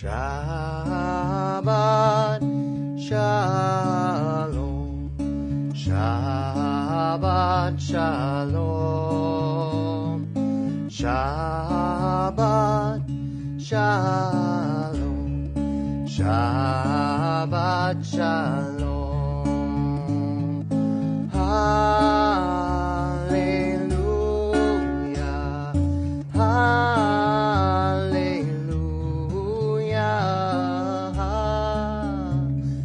Shabbat Shalom, Shabbat Shalom, Shabbat Shalom, Shabbat Shalom. Hallelujah, hallelujah,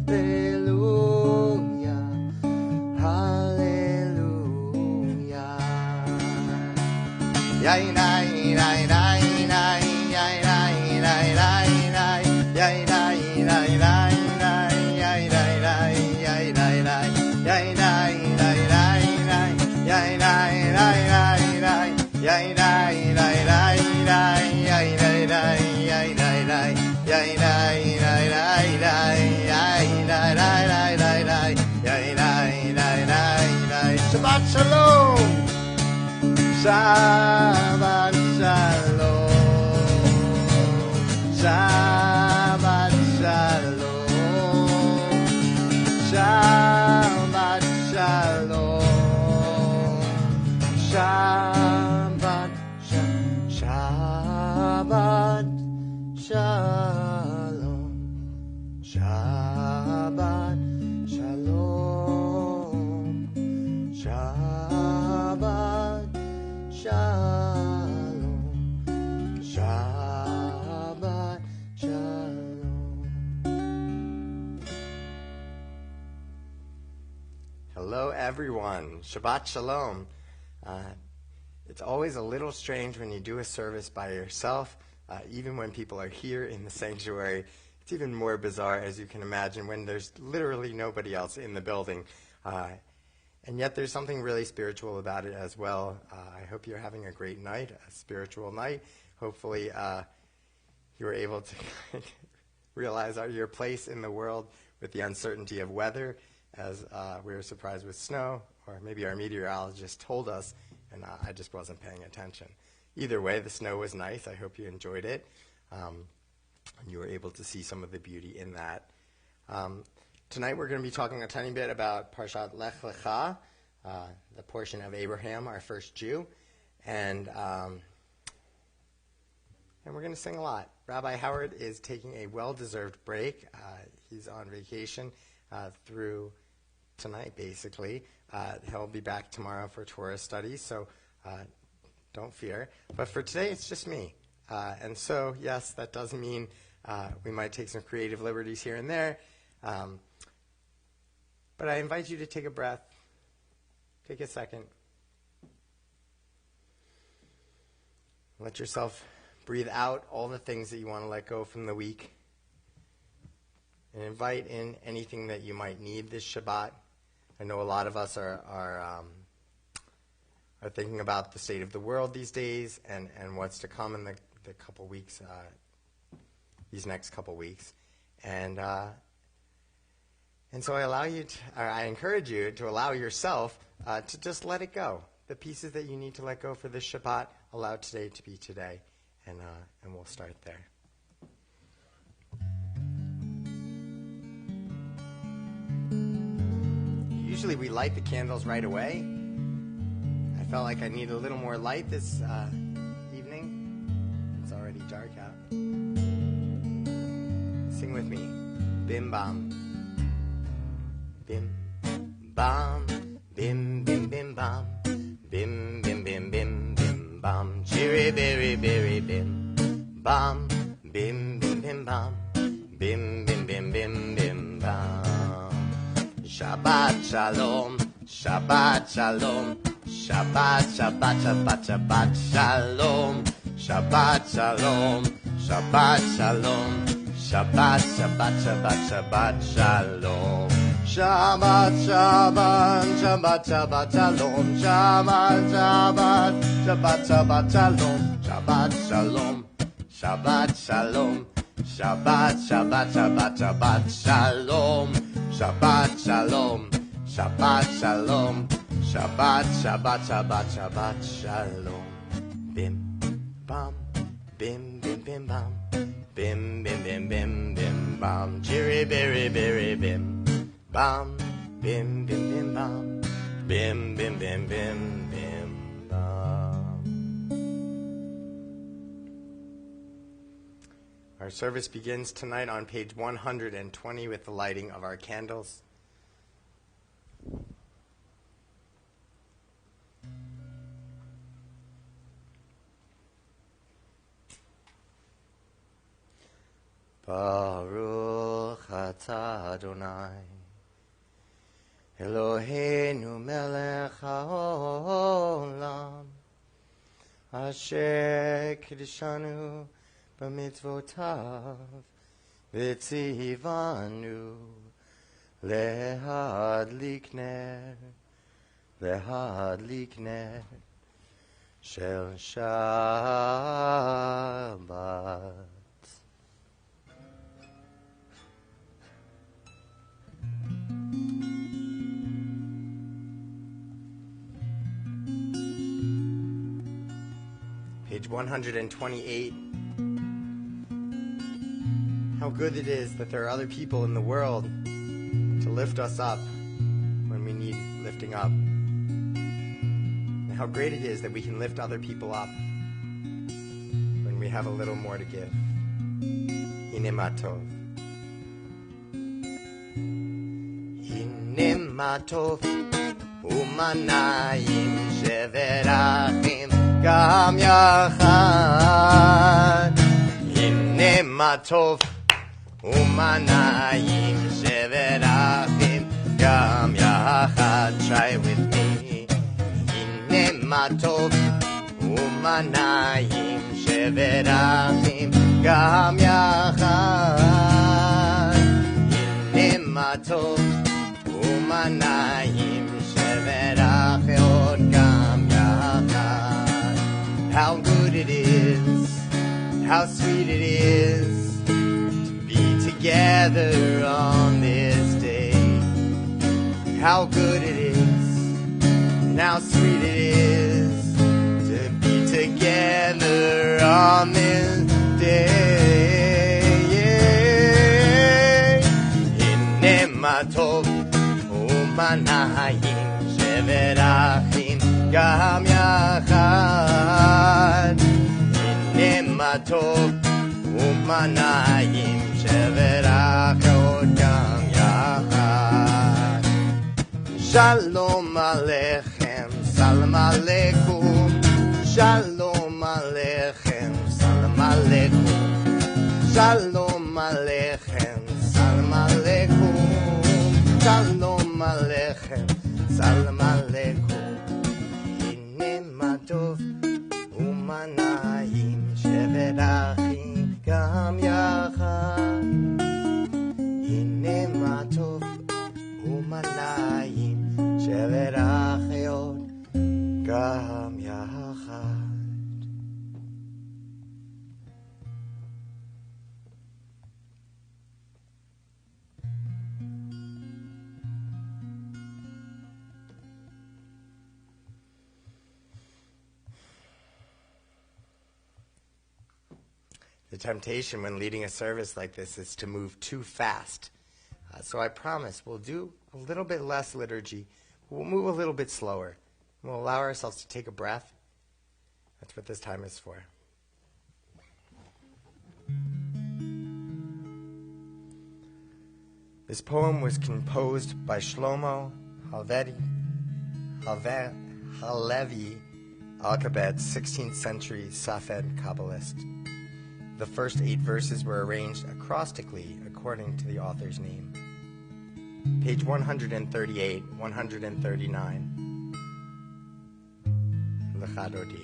hallelujah, hallelujah. Yay, nay, nay, nay, nay, yay, nay, nay, nay, nay, yay, nay, nay, nay, nay, yay, nay, nay, yay, nay, nay, yay, nay, nay, nay, nay, yay, nay, nay, nay, nay, yay, nay, nay, nay, nay, yay, nay, nay, yay, nay, nay, yay, nay, nay, nay, nay, yay, nay, nay, nay, nay, nay, yay, nay, nay, nay, nay. Shabbat Shalom. Shabbat Shalom, Shabbat Shalom, Shabbat Shalom, Shabbat Shabbat Shalom, Shabbat Shalom, Shabbat Shalom, Shabbat Shalom. Hello, everyone. Shabbat Shalom. It's always a little strange when you do a service by yourself, even when people are here in the sanctuary. It's even more bizarre, as you can imagine, when there's literally nobody else in the building. And yet there's something really spiritual about it as well. I hope you're having a great night, a spiritual night. Hopefully you were able to realize your place in the world with the uncertainty of weather, as we were surprised with snow, or maybe our meteorologist told us, and I just wasn't paying attention. Either way, the snow was nice. I hope you enjoyed it, and you were able to see some of the beauty in that. Tonight we're going to be talking a tiny bit about Parshat Lech Lecha, the portion of Abraham, our first Jew, and we're going to sing a lot. Rabbi Howard is taking a well-deserved break. He's on vacation through tonight, basically. He'll be back tomorrow for Torah studies, so don't fear. But for today, it's just me. And so, yes, that does mean we might take some creative liberties here and there. But I invite you to take a breath, take a second, let yourself breathe out all the things that you want to let go from the week, and invite in anything that you might need this Shabbat. I know a lot of us are thinking about the state of the world these days and what's to come in the couple weeks, these next couple weeks, and so I encourage you to allow yourself to just let it go. The pieces that you need to let go for this Shabbat, allow today to be today, and we'll start there. Usually we light the candles right away. I felt like I needed a little more light this evening. It's already dark out. Sing with me. Bim bam. Bim bam. Bim bim bim bam. Bim bim bim bim bim bam. Chiri biri biri bim bam. Bim bim bim bam. Bim bim bim bim bim bam. Shabbat shalom, Shabbat shalom, Shabbat, Shabbat, Shabbat, Shabbat shalom, Shabbat shalom, Shabbat shalom, Shabbat, Shabbat, Shabbat, Shabbat shalom, Shabbat, Shabbat, Shabbat, Shabbat shalom, Shabbat, Shabbat, Shabbat, Shabbat shalom, Shabbat shalom, Shabbat shalom, Shabbat, Shabbat, Shabbat, Shabbat shalom. Shabbat shalom, Shabbat shalom, Shabbat, Shabbat, Shabbat, Shabbat shalom. Bim bam, bim bim bim bam, bim, bim, bim, bim, bim, bam, chiri, biri, biri, bim, bam, bim, bim, bim, bam, bim, bim, bim, bim, bim, bam. Our service begins tonight on page 120 with the lighting of our candles. Baruch atah Adonai Eloheinu melech haolam asher kiddushanu b'mitzvotav v'tzivanu lehadlik ner shel Shabbat. Page 128. How good it is that there are other people in the world to lift us up when we need lifting up. And how great it is that we can lift other people up when we have a little more to give. Hine ma tov. Hine ma tov umanayim sheverachim Gam yachad, hine ma tov umanayim sheverachim gam yachad. Try with me. Hine ma tov umanayim sheverachim gam yachad. Hine ma tov umanayim sheverachim gam yachad. How good it is, how sweet it is to be together on this day. How good it is, and how sweet it is to be together on this day. Hine ma tov umanayim sheverachim gam yachad. Hine ma tov umanayim sheverachim gam yachad. Shalom aleichem, salam aleikum. Shalom aleichem, salam aleikum. Shalom aleichem, salam aleikum. Shalom aleichem, salam aleikum. Tov umanayim sheverachim gam yachad. Hine ma tov umanayim sheverachim gam yachad. The temptation when leading a service like this is to move too fast. So I promise we'll do a little bit less liturgy. We'll move a little bit slower. We'll allow ourselves to take a breath. That's what this time is for. This poem was composed by Shlomo Halevi Alkabetz, 16th century Safed Kabbalist. The first 8 verses were arranged acrostically according to the author's name. Page 138, 139. L'chadodi.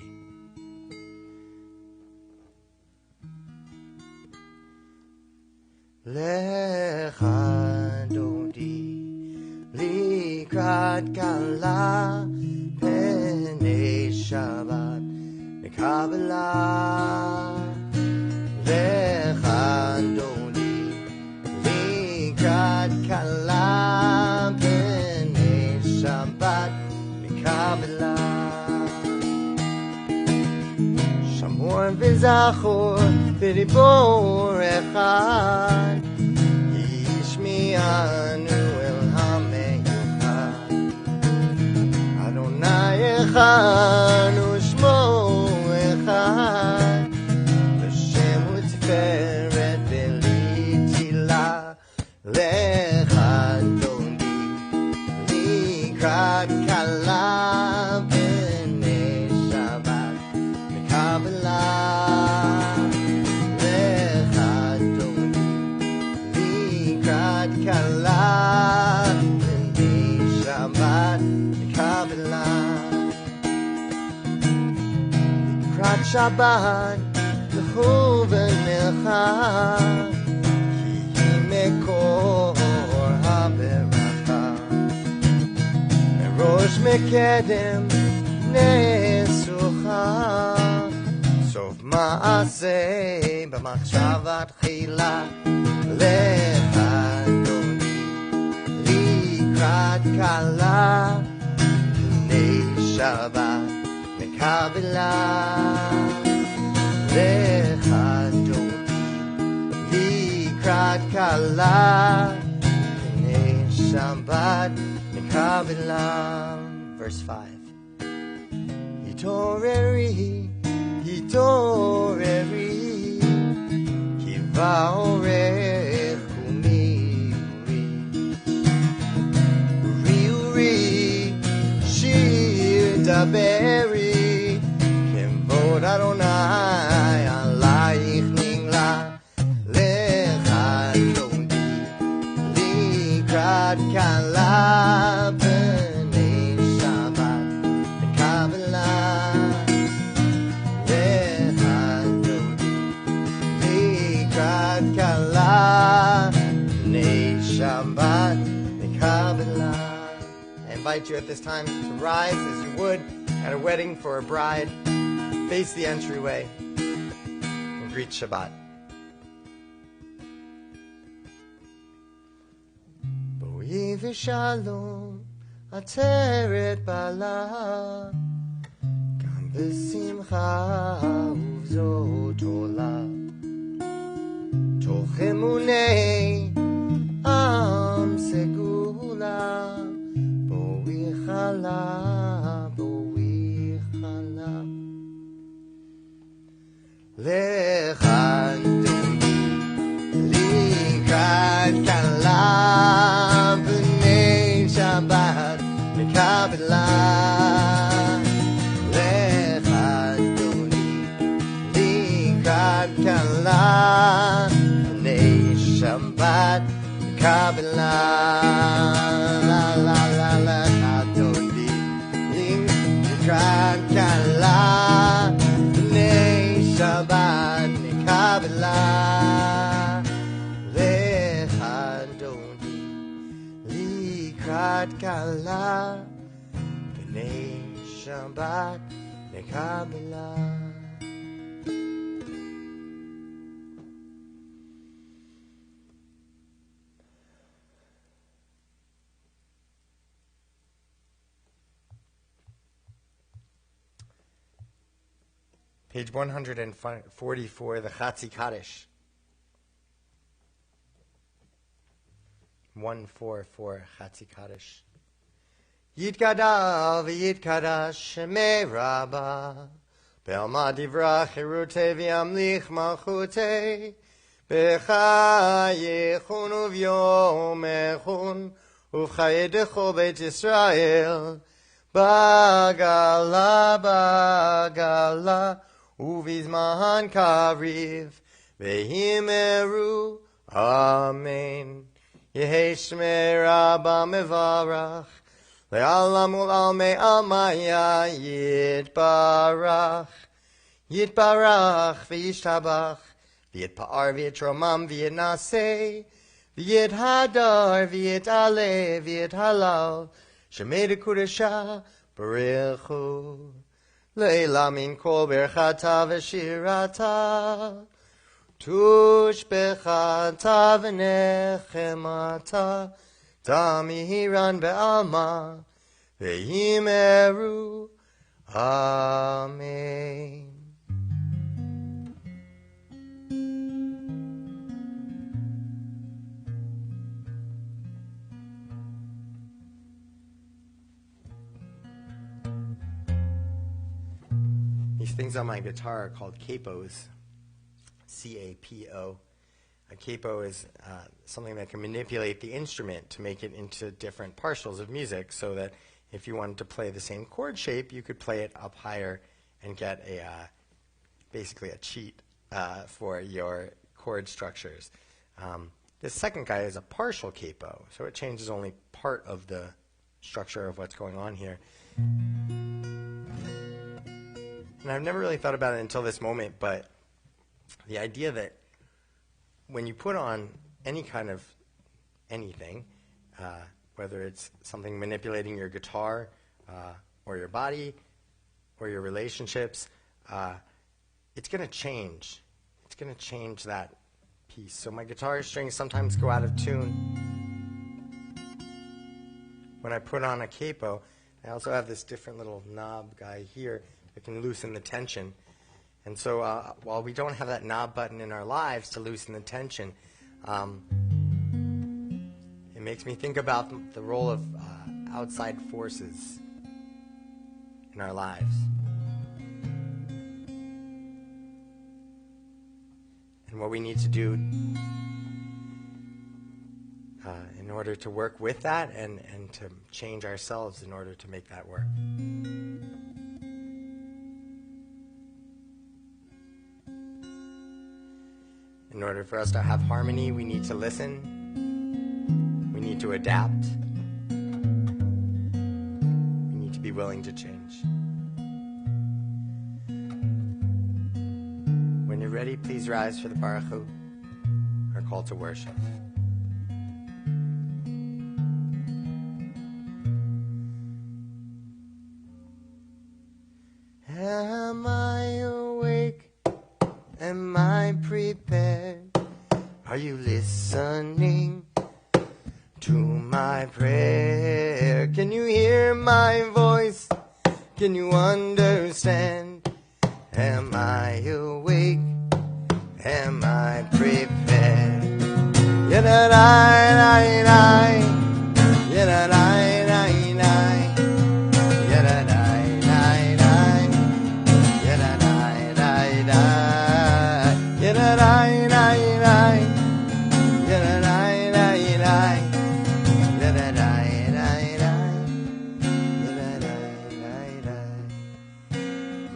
L'chadodi likrat kala penei Shabbat mekabbalah. L'chadodi likrat kala penei Shabbat mekabbalah. or v'zachor v'dibor echad yishmi'anu el ha'meyuchad Adonai echad u'shmo echad v'shem u'tiferet v'litila lechad doni likrat kala Shabbat l'chuven echad ki mekor haberacha merosh mekedem nesucha sof ma'aseh b'machshavat chila lechadoni likrat kala b'nei Shabbat mekabela Likrat kala b'nei Shabbat mekabela. Verse 5. Hitoreri, hitoreri, ki va'orech umi uri, uri, shir daberi, kemvod Adonai alayich ningla. Kala b'nei Shabbat mekabela lechadoni likrat kala b'nei Shabbat mekabela. I invite you at this time to rise as you would at a wedding for a bride. Face the entryway and greet Shabbat. V'shalom ateret bala gam b'simcha uvzot ola toch emunei am segula boi chala lechandoni likrat kala Shabbat mekabela lechadoni likrat kala b'nei Shabbat mekabela la la la lechadoni likrat kala b'nei Shabbat mekabela Likrat kala b'nei Shabbat mekabela. Page 144, the Chatzi Kaddish. 144 Chatzi Kaddish. Yitkada v'yitkadash shemei Rabba Be'alma divra chirute v'yamlich malchute B'cha yichun uv'yom echun Uv'chaye decho beit Yisrael Bagala bagala Uv'izman kariv V'himeru Amen Yehei shmei Rabba mevarach Le'alam ul'almei amaya yitbarach Yitbarach v'yishtabach V'yitpa'ar v'yitromam v'yitnaseh V'yithadar v'yit'aleh v'yithalal Shemei dekudesha b'richu Le'ila min kol berchata v'shirata Tush bechata v'nechemata Tamihiran be'alma ve'yimeru. Amen. These things on my guitar are called capos, C-A-P-O. A capo is something that can manipulate the instrument to make it into different partials of music, so that if you wanted to play the same chord shape, you could play it up higher and get basically a cheat for your chord structures. This second guy is a partial capo, so it changes only part of the structure of what's going on here. And I've never really thought about it until this moment, but the idea that when you put on any kind of anything, whether it's something manipulating your guitar or your body or your relationships, it's going to change. It's going to change that piece. So my guitar strings sometimes go out of tune. When I put on a capo, I also have this different little knob guy here that can loosen the tension. And so while we don't have that knob button in our lives to loosen the tension, it makes me think about the role of outside forces in our lives. And what we need to do in order to work with that and to change ourselves in order to make that work. In order for us to have harmony, we need to listen. We need to adapt. We need to be willing to change. When you're ready, please rise for the Baruch Hu, our call to worship. Am I awake? Am I prepared? Are you listening to my prayer? Can you hear my voice? Can you understand? Am I awake? Am I prepared? Yada-da-da-da, yada-da-da-da, yada-da-da-da, yada-da-da-da,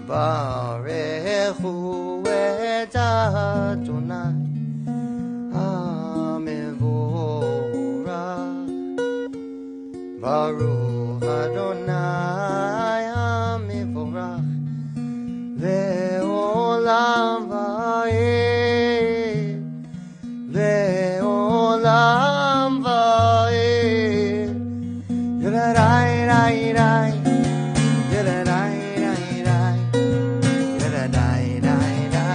Baruch Hu et Adonai HaMevorach, Baruch Adonai HaMevorach Le'olam va'ed, Le'olam va'ed. Yada-da-da-da, yada-da-da-da, yada-da-da-da, yada-da-da-da, yada-da-da-da,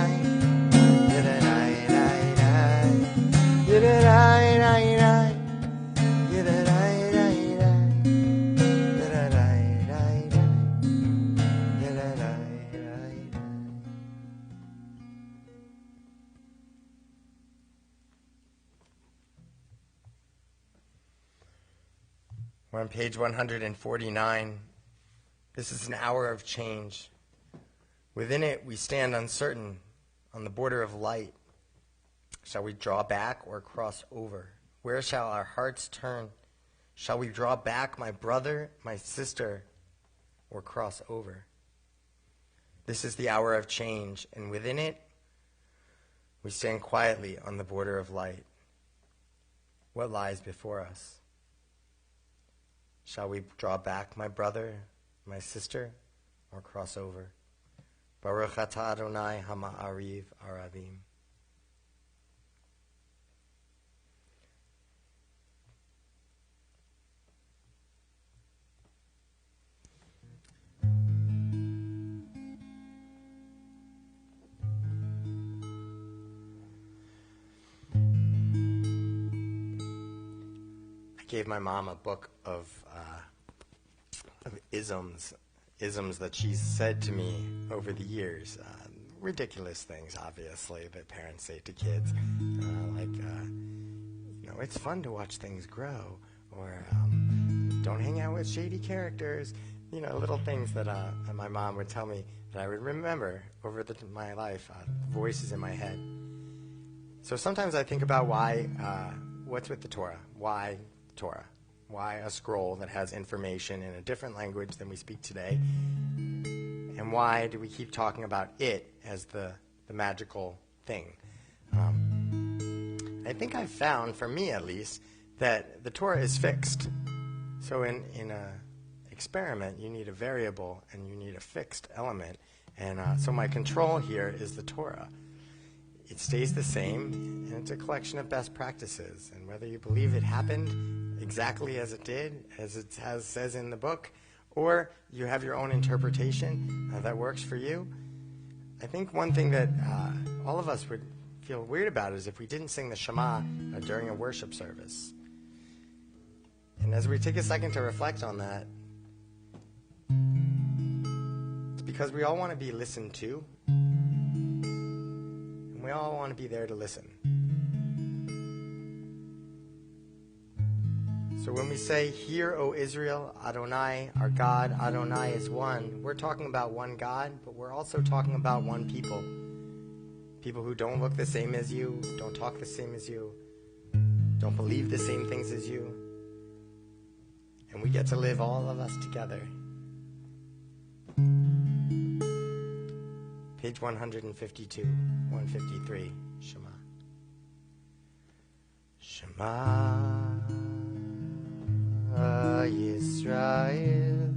We're on page 149. This is an hour of change. Within it, we stand uncertain on the border of light. Shall we draw back or cross over? Where shall our hearts turn? Shall we draw back, my brother, my sister, or cross over? This is the hour of change, and within it, we stand quietly on the border of light. What lies before us? Shall we draw back, my brother, my sister, or cross over? Baruch atah Adonai hama'ariv aravim. I gave my mom a book of isms that she's said to me over the years. Ridiculous things, obviously, that parents say to kids, it's fun to watch things grow, or don't hang out with shady characters, little things that my mom would tell me that I would remember over my life, voices in my head. So sometimes I think about what's with the Torah? Why Torah? Why a scroll that has information in a different language than we speak today? And why do we keep talking about it as the magical thing? I think I've found, for me at least, that the Torah is fixed. So in an experiment, you need a variable and you need a fixed element. And so my control here is the Torah. It stays the same, and it's a collection of best practices. And whether you believe it happened exactly as it did, as it says in the book, or you have your own interpretation that works for you, I think one thing that all of us would feel weird about is if we didn't sing the Shema during a worship service. And as we take a second to reflect on that, it's because we all want to be listened to, and we all want to be there to listen. So when we say, "Hear, O Israel, Adonai, our God, Adonai is one," we're talking about one God, but we're also talking about one people. People who don't look the same as you, don't talk the same as you, don't believe the same things as you. And we get to live, all of us, together. Page 152, 153, Shema. Shema Yisrael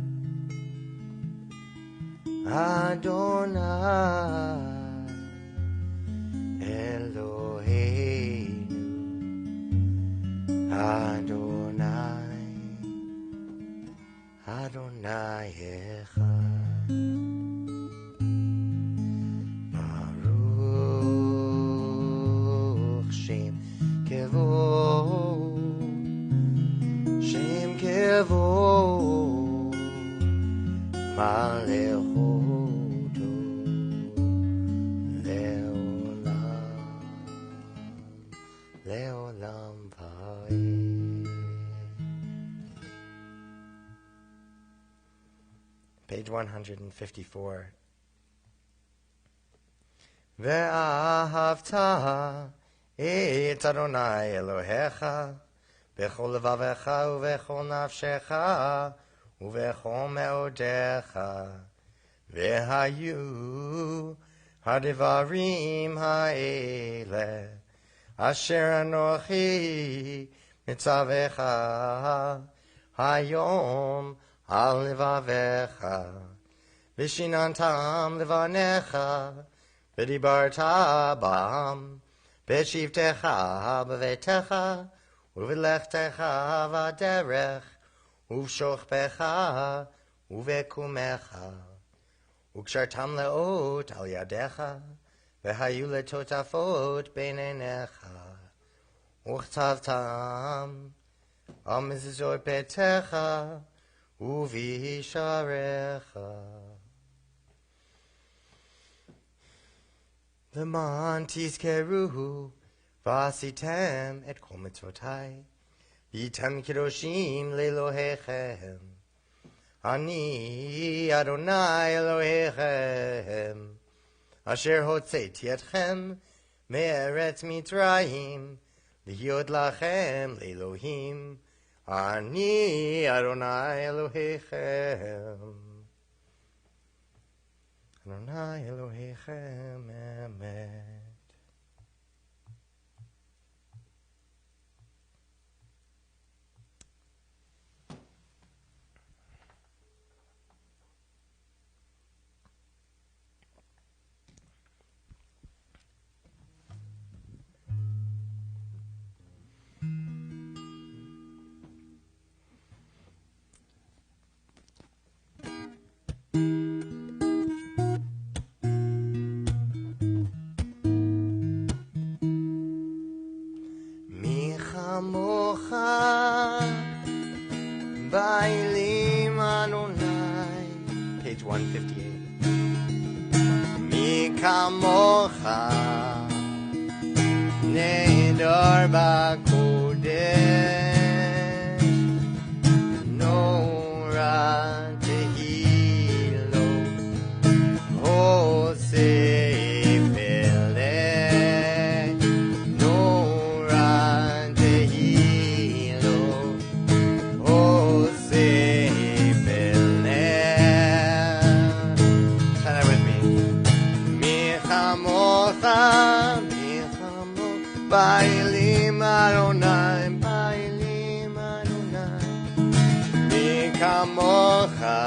Adonai Eloheinu Adonai Adonai Echad Baruch Shem Kevod Malechoto Leolam Va'ed. Page 154. Ve'ahavta et Adonai Elohecha bechol levavecha uvechol nafshecha uvechol meodecha vehayu hadivarim ha'ele asher anochi mitzavecha hayom al levavecha vishinantam levanecha v'dibarta bam b'shivtecha b'vetecha uvelechtecha v'derech uv'shochpecha uv'ekumecha ukshartam leot al yadecha v'hayu letotafot beinenecha uchtavtam al mezuzot betecha uv'isharecha L'man tizkeruhu v'asitem et kol mitzvotai v'yitem kedoshim le'Elohechem Ani Adonai Elohechem asher hotzeti etchem me'eretz Mitzrayim lihyot lachem le'Elohim Ani Adonai Elohechem Adonai Elohechem emet. Bailim Adonai, page 158. Mi kamocha nedar bakodesh, no ra tehi Bailim Adonai, Bailim Adonai. Mi kamocha,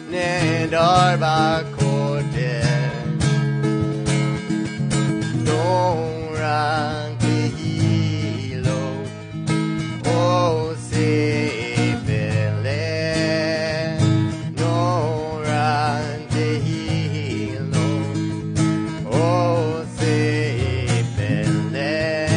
nedar b'kodesh. Torah tehilo, oseh beleh. Torah tehilo, oseh beleh.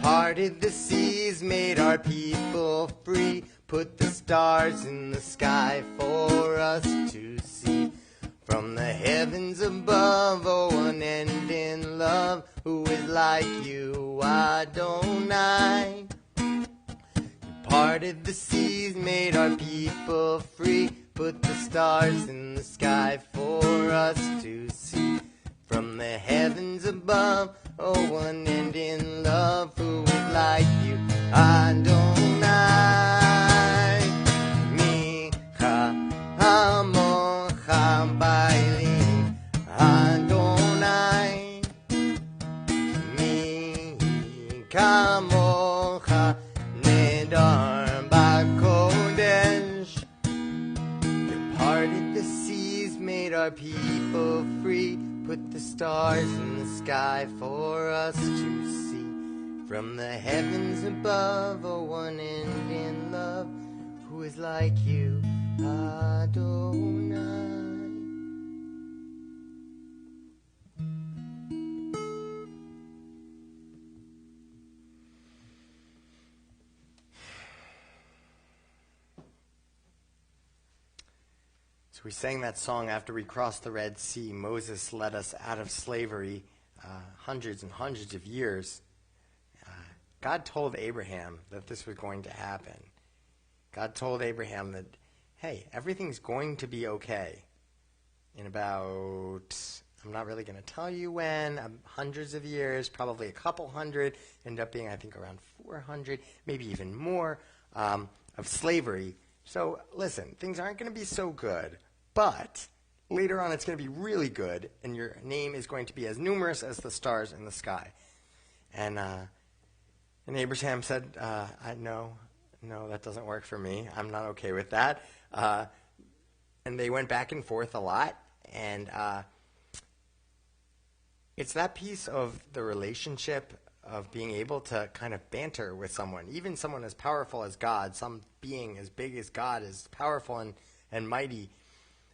Parted the seas, made our people free. Put the stars in the sky for us to see. From the heavens above, oh, unending love, who is like you, Adonai? You parted the seas, made our people free. Put the stars in the sky for us to see. From the heavens above, oh, unending love, who is like you, Adonai? Bailim Adonai, mi kamocha nedar b'kodesh. You parted the seas, made our people free. Put the stars in the sky for us to see. From the heavens above, oh, unending love, who is like you, Adonai? So we sang that song after we crossed the Red Sea. Moses led us out of slavery hundreds and hundreds of years. God told Abraham that this was going to happen. God told Abraham that, hey, everything's going to be okay in about, I'm not really going to tell you when, hundreds of years, probably a couple hundred, end up being, I think, around 400, maybe even more, of slavery. So listen, things aren't going to be so good, but later on it's going to be really good, and your name is going to be as numerous as the stars in the sky. And Abraham said, no, that doesn't work for me. I'm not okay with that. And they went back and forth a lot. And it's that piece of the relationship of being able to kind of banter with someone, even someone as powerful as God, some being as big as God is powerful and mighty,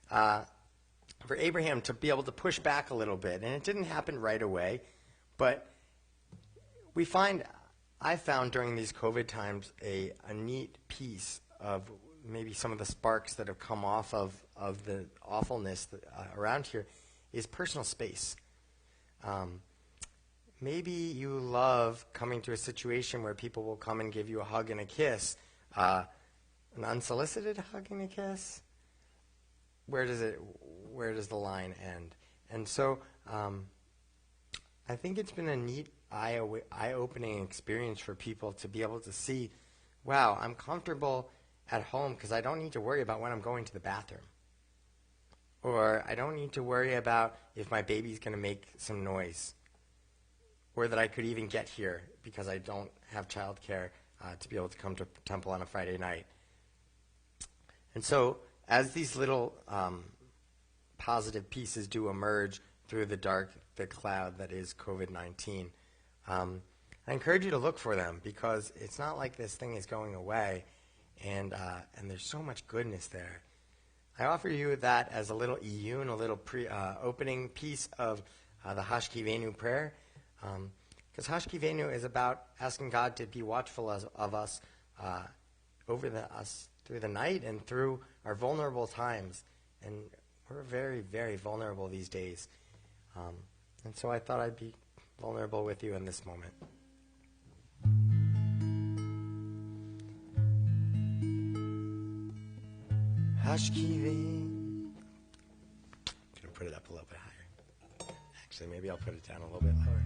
for Abraham to be able to push back a little bit. And it didn't happen right away, but I found during these COVID times a neat piece of maybe some of the sparks that have come off of the awfulness around here is personal space. Maybe you love coming to a situation where people will come and give you a hug and a kiss, an unsolicited hug and a kiss. Where does the line end? And so I think it's been a neat eye-opening experience for people to be able to see, wow, I'm comfortable at home because I don't need to worry about when I'm going to the bathroom. Or I don't need to worry about if my baby's going to make some noise. Or that I could even get here because I don't have childcare to be able to come to temple on a Friday night. And so as these little positive pieces do emerge through the cloud that is COVID-19, I encourage you to look for them because it's not like this thing is going away, and there's so much goodness there. I offer you that as a little iyun, a little opening piece of the Hashkivenu prayer, because Hashkivenu is about asking God to be watchful of us us through the night and through our vulnerable times, and we're very, very vulnerable these days. And so I thought I'd be vulnerable with you in this moment. Hashkivenu. I'm going to put it up a little bit higher. Actually, maybe I'll put it down a little bit lower.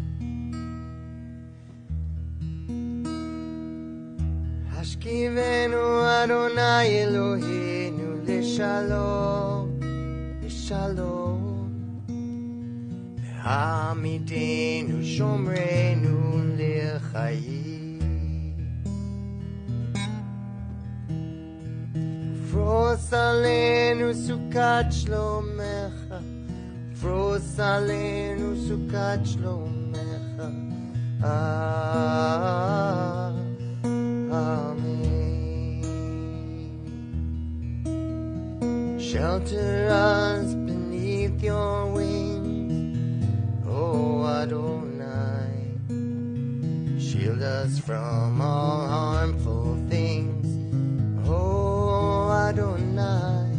Hashkivenu Adonai Eloheinu leshalom שלום, העמידנו שומרנו לחיים, פרוס עלינו סוכת שלומך, פרוס עלינו סוכת שלומך, Shelter us beneath your wings, O Adonai. Shield us from all harmful things, O Adonai.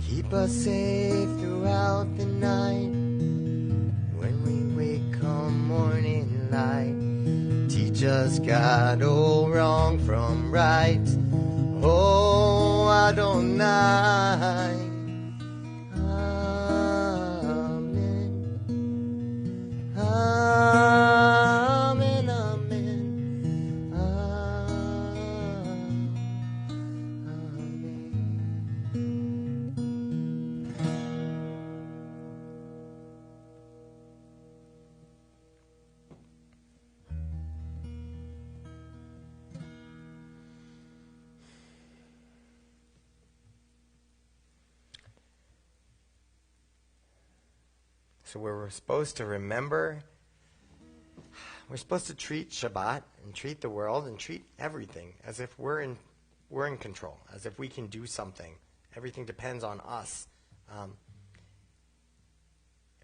Keep us safe throughout the night. When we wake come morning light, teach us, God, all wrong from right, O Adonai. Amen. Amen. Amen. So we're supposed to remember, we're supposed to treat Shabbat and treat the world and treat everything as if we're in control, as if we can do something. Everything depends on us.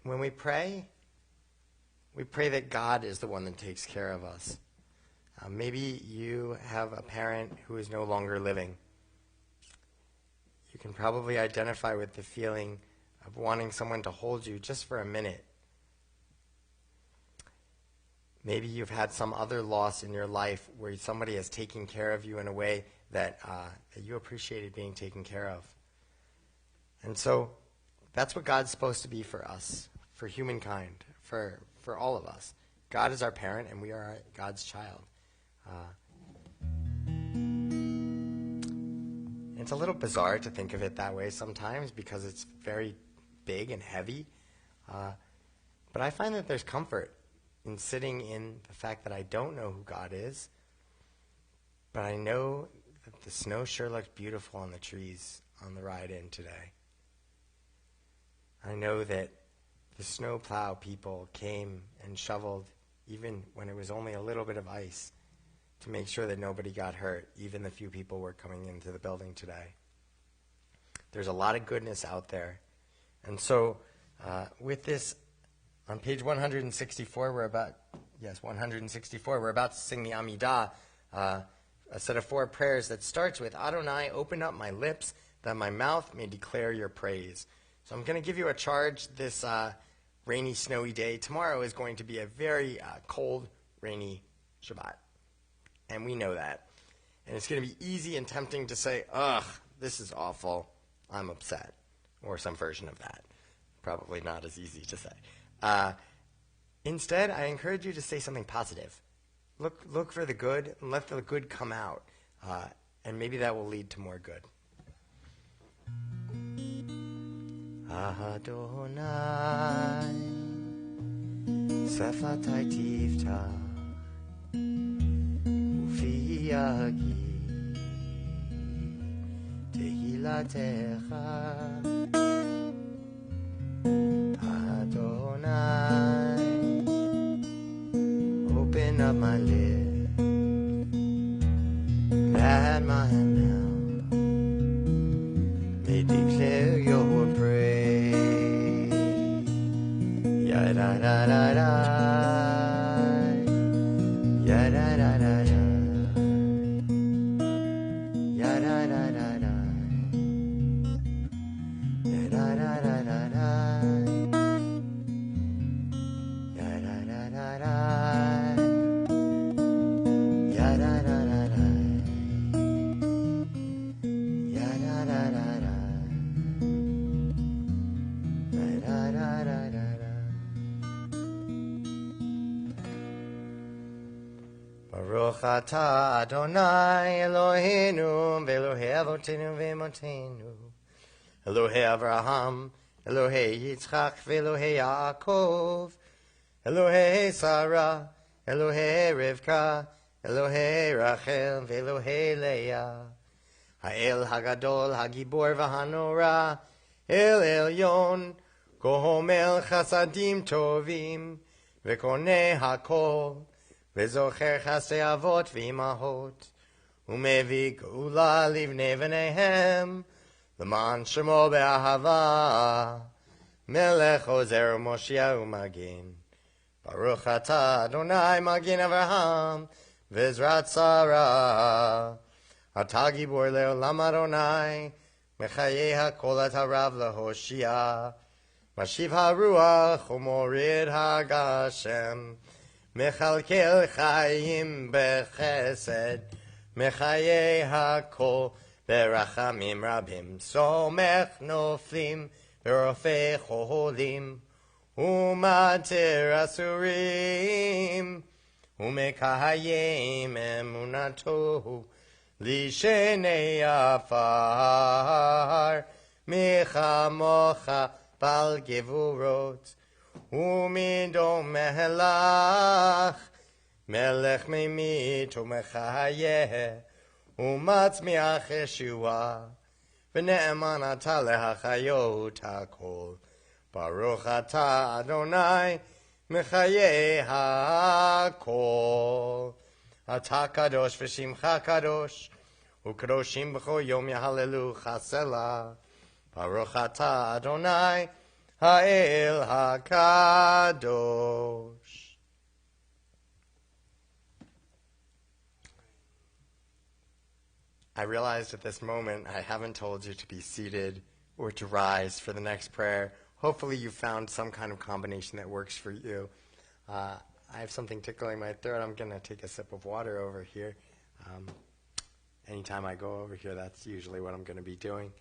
When we pray that God is the one that takes care of us. Maybe you have a parent who is no longer living. You can probably identify with the feeling of wanting someone to hold you just for a minute. Maybe you've had some other loss in your life where somebody has taken care of you in a way that you appreciated being taken care of. And so that's what God's supposed to be for us, for humankind, for all of us. God is our parent and we are God's child. It's a little bizarre to think of it that way sometimes because it's very big and heavy. But I find that there's comfort in sitting in the fact that I don't know who God is, but I know that the snow sure looks beautiful on the trees on the ride in today. I know that the snowplow people came and shoveled even when it was only a little bit of ice to make sure that nobody got hurt, even the few people were coming into the building today. There's a lot of goodness out there. And so with this, on page 164, we're about to sing the Amidah, a set of 4 prayers that starts with, Adonai, open up my lips that my mouth may declare your praise. So I'm going to give you a charge this rainy, snowy day. Tomorrow is going to be a very cold, rainy Shabbat. And we know that. And it's going to be easy and tempting to say, ugh, this is awful. I'm upset. Or some version of that. Probably not as easy to say. Instead, I encourage you to say something positive. Look for the good and let the good come out. And maybe that will lead to more good. Adonai, Sefatai Tiftach, Ufi Yagi, Tehilatecha, Adonai, open up my lips, that my mouth may declare your praise. Ya-da-da-da-da, ya-da-da-da-da, ya-da-da-da-da, ya-da-da-da-da-da, ya-da-da-da-da, ya-da-da-da-da, ya-da-da-da-da, ya-da-da-da-da. Baruch atah Adonai Eloheinu Ve'Elohei Avotenu ve'Imotenu Elohei Avraham, Elohei Yitzchak, Velohei Yaakov, Elohei Sarah, Elohei Rivka, Elohei Rachel, Velohei Leah. Ha'el Hagadol, Hagibor V'Hanora, El Elyon, Gomel Chasadim Tovim, V'Koneh HaKol, V'Zocher Chasdei Avot V'Imahot, U'Mevi Geula Livnei V'neihem, L'man Shemo Be'ahava, Melech Ozer Moshiach U'Magin, Baruch Atah Adonai Magin Avraham, V'Ezrat Sarah, Atah Gibor Le'olam Adonai, Mechayeh HaKol Et HaRav Lehoshia, Mashiv HaRuach U'Morid HaGashem, Mechalkel Chayim Bechesed, Mechayeh HaKol Berachamim Rabim, Somech Noflim Berofei Cholim, Umatir Asurim, Umekahayim Emunato, Lishenei Afar, Michamocha Bal Gevurot, Umidom Mehelach, Melech Memit Umechayeh, Umatzmiach Yeshua, V'ne'eman Atah Lehachayot HaKol, Baruch Atah Adonai Mechayeh HaKol. Atah Kadosh V'Shimcha Kadosh, U'Kadoshim B'chol Yom Yahalelu Chasela. Baruch Atah Adonai Ha'el HaKadosh. I realized at this moment I haven't told you to be seated or to rise for the next prayer. Hopefully you found some kind of combination that works for you. I have something tickling my throat. I'm going to take a sip of water over here. Anytime I go over here, that's usually what I'm going to be doing.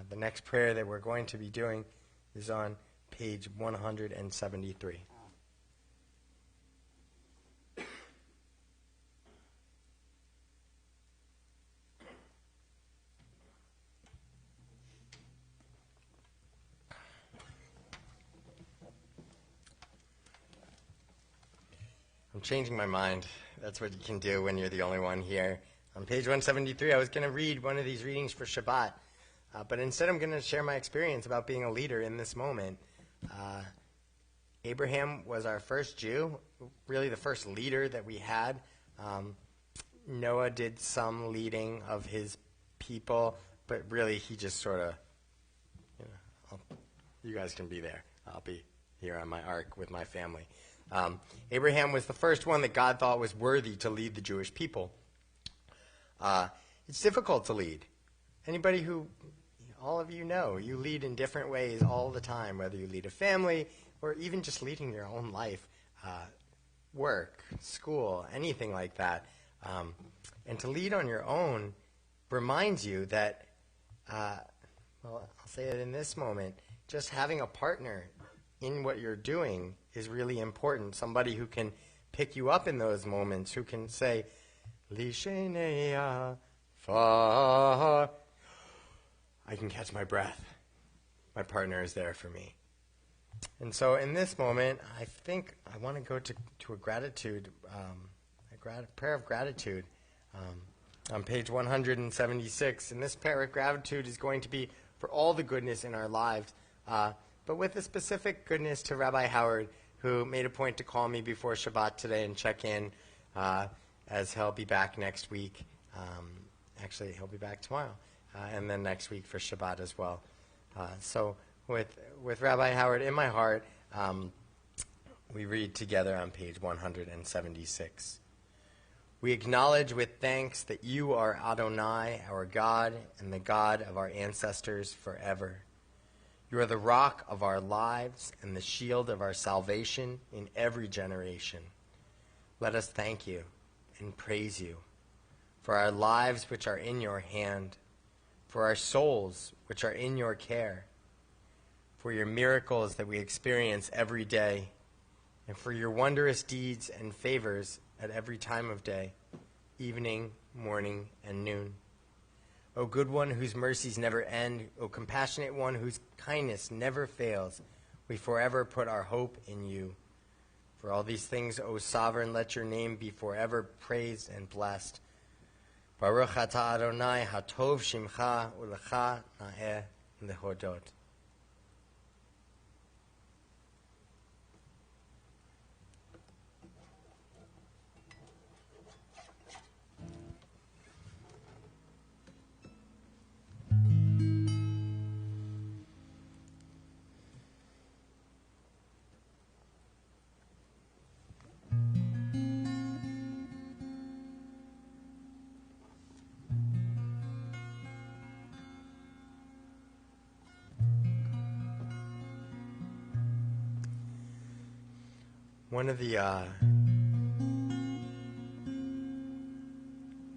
The next prayer that we're going to be doing is on page 173. I'm changing my mind. That's what you can do when you're the only one here. On page 173, I was going to read one of these readings for Shabbat, but instead I'm going to share my experience about being a leader in this moment. Abraham was our first Jew, really the first leader that we had. Noah did some leading of his people, but really he just sort of, you guys can be there. I'll be here on my ark with my family. Abraham was the first one that God thought was worthy to lead the Jewish people. It's difficult to lead. Anybody who, all of you know, you lead in different ways all the time, whether you lead a family or even just leading your own life, work, school, anything like that. And to lead on your own reminds you that, I'll say it in this moment, just having a partner in what you're doing is really important. Somebody who can pick you up in those moments, who can say, Lishenei Afar. I can catch my breath. My partner is there for me. And so in this moment, I think I want to go to a gratitude, prayer of gratitude on page 176. And this prayer of gratitude is going to be for all the goodness in our lives, but with a specific goodness to Rabbi Howard, who made a point to call me before Shabbat today and check in, as he'll be back next week. Actually, he'll be back tomorrow, and then next week for Shabbat as well. So with Rabbi Howard in my heart, we read together on page 176. We acknowledge with thanks that you are Adonai, our God, and the God of our ancestors forever. You are the rock of our lives and the shield of our salvation in every generation. Let us thank you and praise you for our lives which are in your hand, for our souls which are in your care, for your miracles that we experience every day, and for your wondrous deeds and favors at every time of day, evening, morning, and noon. O good one whose mercies never end, O compassionate one whose kindness never fails, we forever put our hope in you. For all these things, O sovereign, let your name be forever praised and blessed. Baruch atah Adonai, hatov shimcha, ulecha na'eh lehodot.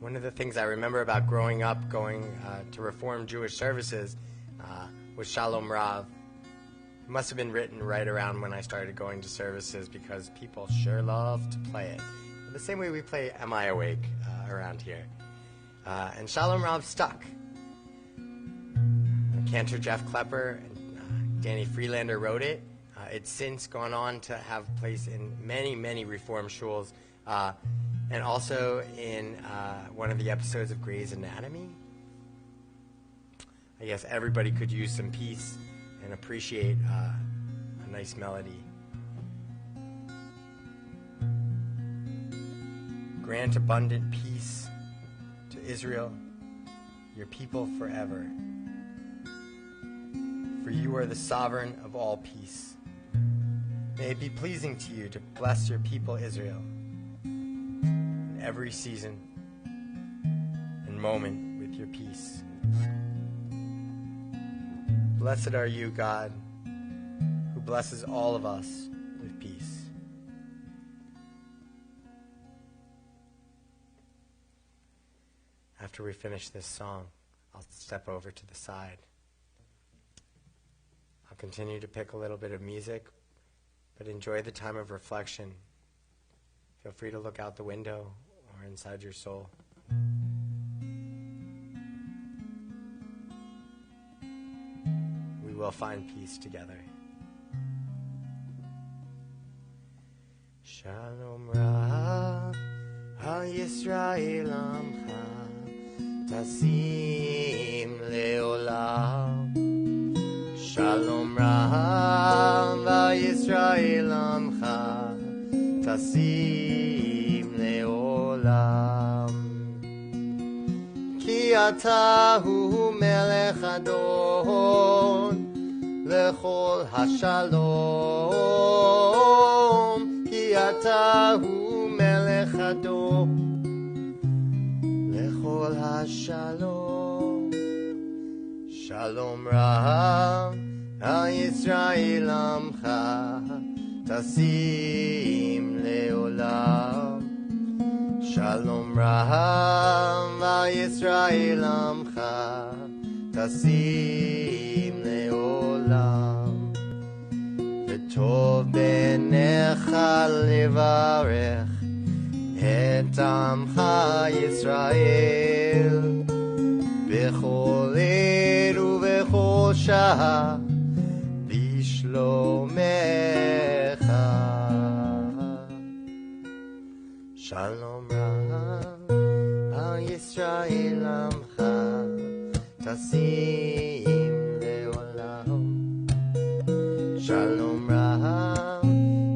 One of the things I remember about growing up, going to Reformed Jewish services, was Shalom Rav. It must have been written right around when I started going to services because people sure love to play it. The same way we play Am I Awake around here. And Shalom Rav stuck. Cantor Jeff Klepper and Danny Freelander wrote it. It's since gone on to have place in many, many Reform shuls, and also in one of the episodes of Grey's Anatomy. I guess everybody could use some peace and appreciate a nice melody. Grant abundant peace to Israel, your people forever. For you are the sovereign of all peace. May it be pleasing to you to bless your people Israel in every season and moment with your peace. Blessed are you, God, who blesses all of us with peace. After we finish this song, I'll step over to the side. I'll continue to pick a little bit of music, but enjoy the time of reflection. Feel free to look out the window or inside your soul. We will find peace together. Shalom Rav, ha-Yisrael amcha, tasim leolam. Shalom Rav, ha-Yisrael amcha, tasim leolam. Ki ata hu melech adon, lechol hashalom. Ki ata hu melech adon, lechol hashalom. Shalom Rav, ha-Yisrael amcha, tasim leolam. Shalom Rav, ha-Yisrael amcha, tasim leolam. V'tov b'necha levarech et amcha Yisrael b'chol ed ובכל שעה בשלומך. שלום רב על ישראל עמך, תשים לעולם. שלום רב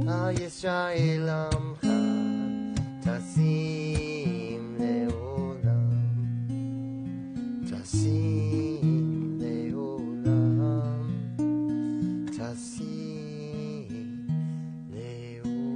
על ישראל עמך, תשים לעולם. תשים לעולם. תשים לעולם.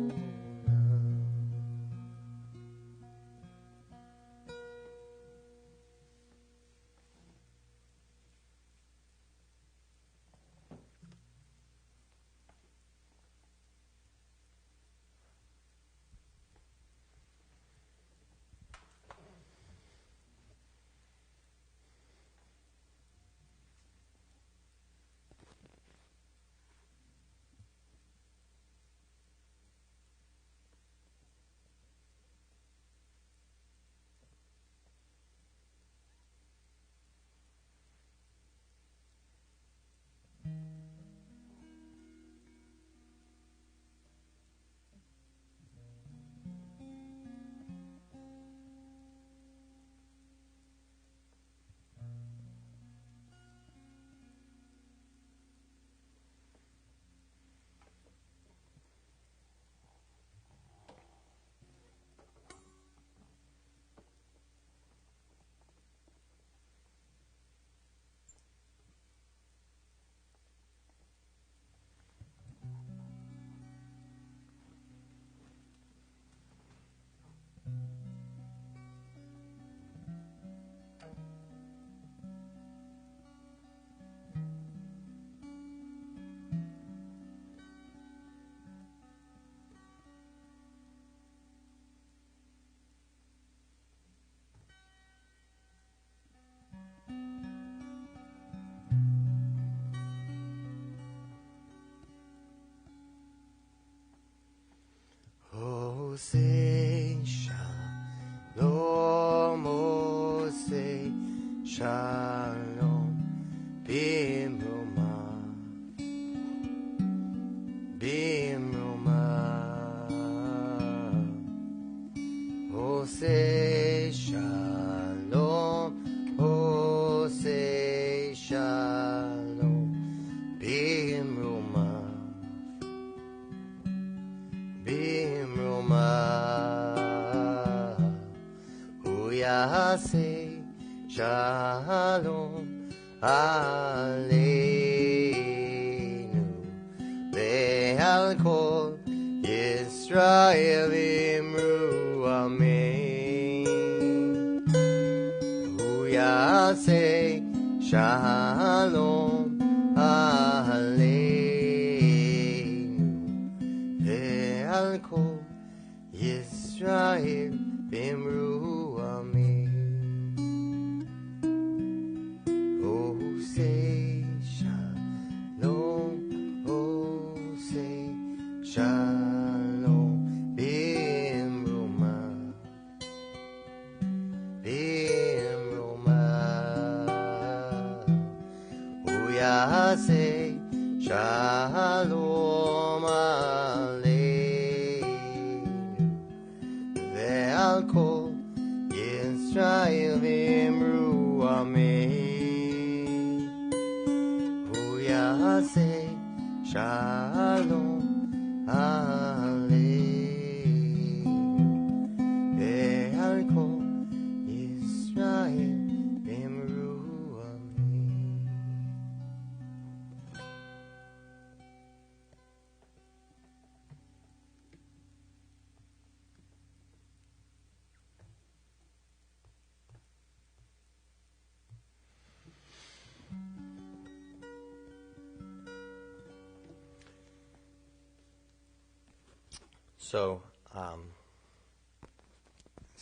Ose Shalom, Ose Shalom, Bimroma, Bimroma, Ose Shalom, Ose Shalom, Bimroma, Bimroma, Uyase Shalom Aleinu Ve'al kol Yisrael Imru Amen. Uyase Shalom Aleinu Ve'al kol Yisrael Imru Amen. Say shalom, oh say shalom, bimroma, bimroma, uyase shalom aleinu, ve'al kol Yisrael v'imru amen. Say shalom aleinu ve'al kol Yisrael v'imru amen. So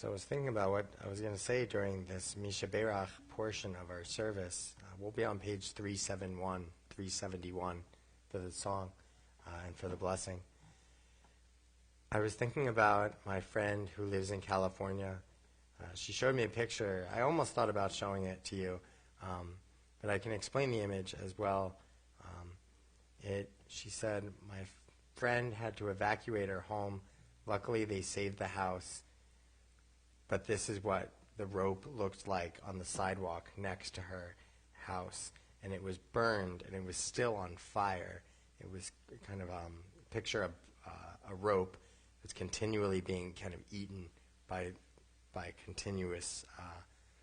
I was thinking about what I was going to say during this Misha Berach portion of our service. We'll be on page 371 for the song and for the blessing. I was thinking about my friend who lives in California. She showed me a picture. I almost thought about showing it to you, but I can explain the image as well. She said my friend had to evacuate her home. Luckily, they saved the house, but this is what the rope looked like on the sidewalk next to her house, and it was burned, and it was still on fire. It was kind of picture of a rope that's continually being kind of eaten by continuous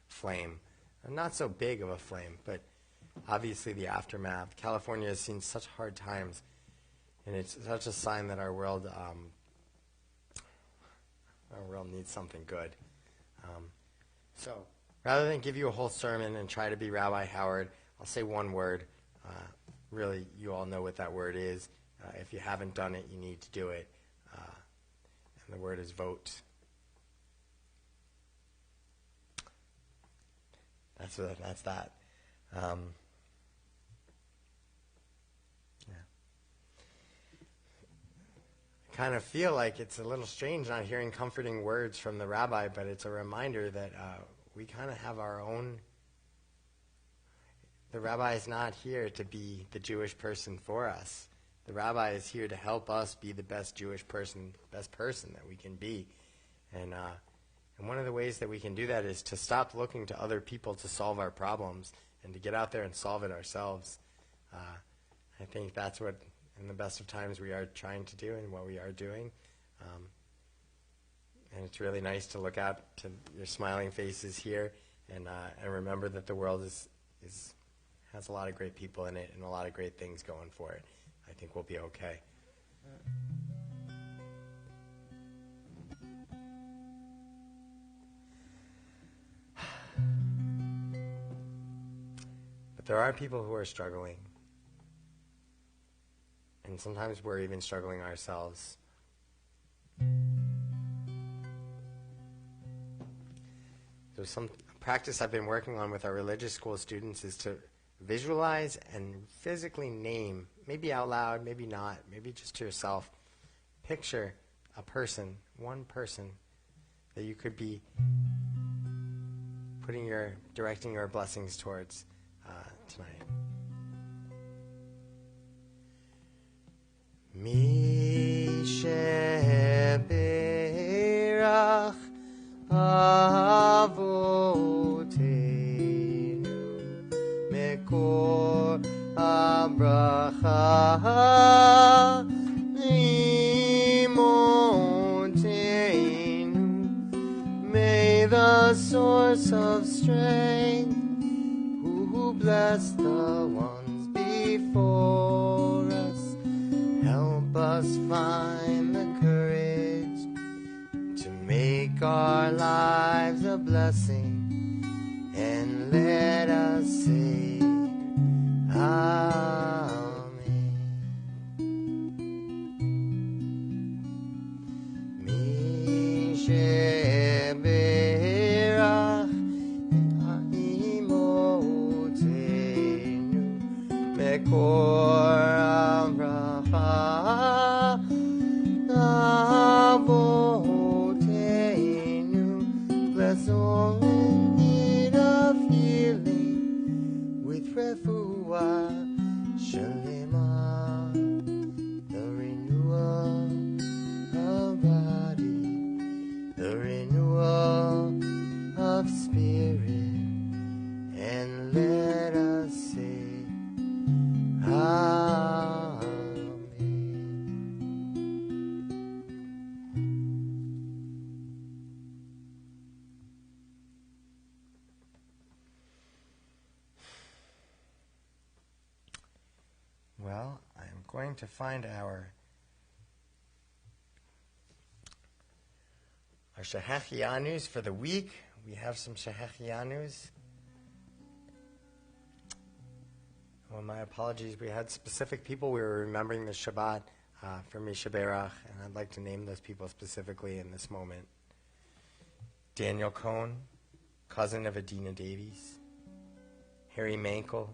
flame. Not so big of a flame, but obviously the aftermath. California has seen such hard times, and it's such a sign that our world needs something good. So rather than give you a whole sermon and try to be Rabbi Howard, I'll say one word. Really, you all know what that word is. If you haven't done it, you need to do it. And the word is vote. That's that. Yeah. I kind of feel like it's a little strange not hearing comforting words from the rabbi, but it's a reminder that we kind of have our own. The rabbi is not here to be the Jewish person for us. The rabbi is here to help us be the best Jewish person, best person that we can be. And one of the ways that we can do that is to stop looking to other people to solve our problems and to get out there and solve it ourselves. I think that's what, in the best of times, we are trying to do and what we are doing. And it's really nice to look out to your smiling faces here and remember that the world has a lot of great people in it and a lot of great things going for it. I think we'll be okay. But there are people who are struggling. And sometimes we're even struggling ourselves. So some practice I've been working on with our religious school students is to visualize and physically name, maybe out loud, maybe not, maybe just to yourself, picture a person, one person that you could be directing your blessings towards tonight. Mi sheberach avoteinu mekor habracha imoteinu. May the source of strength, who bless the ones before us, help us find the courage to make our lives a blessing, and let us say Amen. Mi sheberach imotenu mekor abracha avotenu. Bless all in need of healing with refuah shalema, the renewal of body, the renewal of spirit, and let us say Amen. Well, I'm going to find our Shehechianus for the week. We have some Shehechianus. Well, my apologies. We had specific people we were remembering the Shabbat for Misha Berach, and I'd like to name those people specifically in this moment. Daniel Cohn, cousin of Adina Davies. Harry Mankel,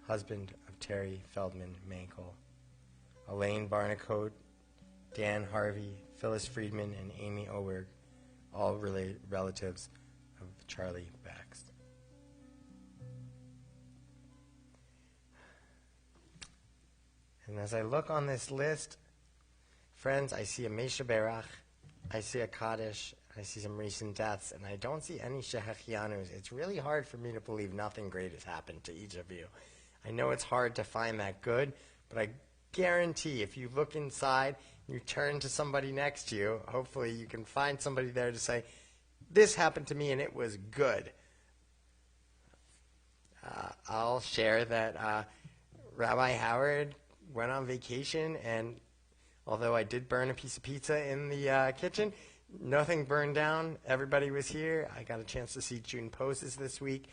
husband of Terry Feldman Mankel. Elaine Barnicoat, Dan Harvey, Phyllis Friedman, and Amy Oberg, all relatives of Charlie Bax. And as I look on this list, friends, I see a Mesha Berach, I see a Kaddish, I see some recent deaths, and I don't see any Shehechianus. It's really hard for me to believe nothing great has happened to each of you. I know it's hard to find that good, but I guarantee if you look inside, you turn to somebody next to you, hopefully you can find somebody there to say, this happened to me and it was good. I'll share that Rabbi Howard went on vacation, and although I did burn a piece of pizza in the kitchen, nothing burned down. Everybody was here. I got a chance to see June Poses this week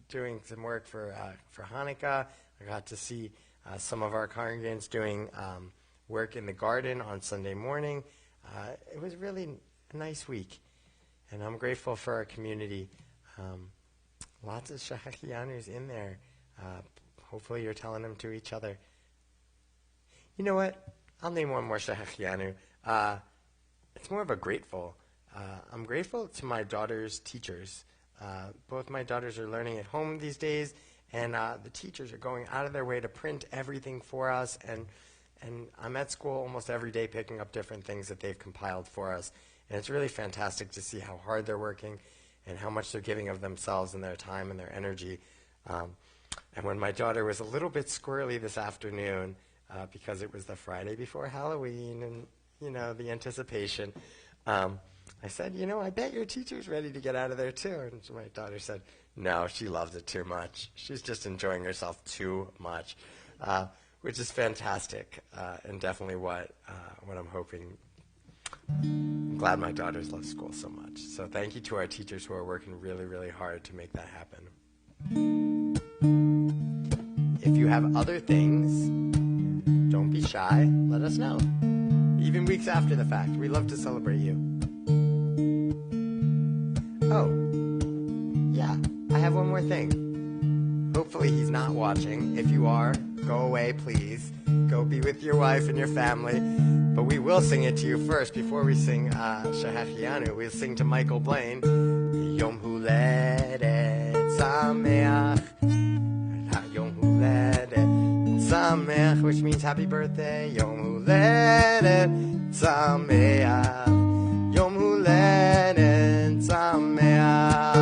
doing some work for Hanukkah. I got to see some of our congregants doing work in the garden on Sunday morning. It was really a nice week, and I'm grateful for our community. Lots of Shehechianus in there. Hopefully you're telling them to each other. You know what? I'll name one more Shehechianu. It's more of a grateful. I'm grateful to my daughter's teachers. Both my daughters are learning at home these days, and the teachers are going out of their way to print everything for us. And I'm at school almost every day picking up different things that they've compiled for us. And it's really fantastic to see how hard they're working and how much they're giving of themselves and their time and their energy. And when my daughter was a little bit squirrely this afternoon, because it was the Friday before Halloween and, the anticipation, I said, I bet your teacher's ready to get out of there too. And my daughter said, no, she loves it too much. She's just enjoying herself too much, which is fantastic, and definitely what I'm hoping. I'm glad my daughters love school so much. So thank you to our teachers who are working really, really hard to make that happen. If you have other things, don't be shy. Let us know. Even weeks after the fact. We love to celebrate you. Oh, yeah, I have one more thing. Hopefully he's not watching. If you are, go away, please. Go be with your wife and your family. But we will sing it to you first. Before we sing Shehechianu, we'll sing to Michael Blaine. Yom Huledet Sameach. Yom Huledet Sameach, which means happy birthday. Yom Huledet Sameach. Yom Huledet Sameach.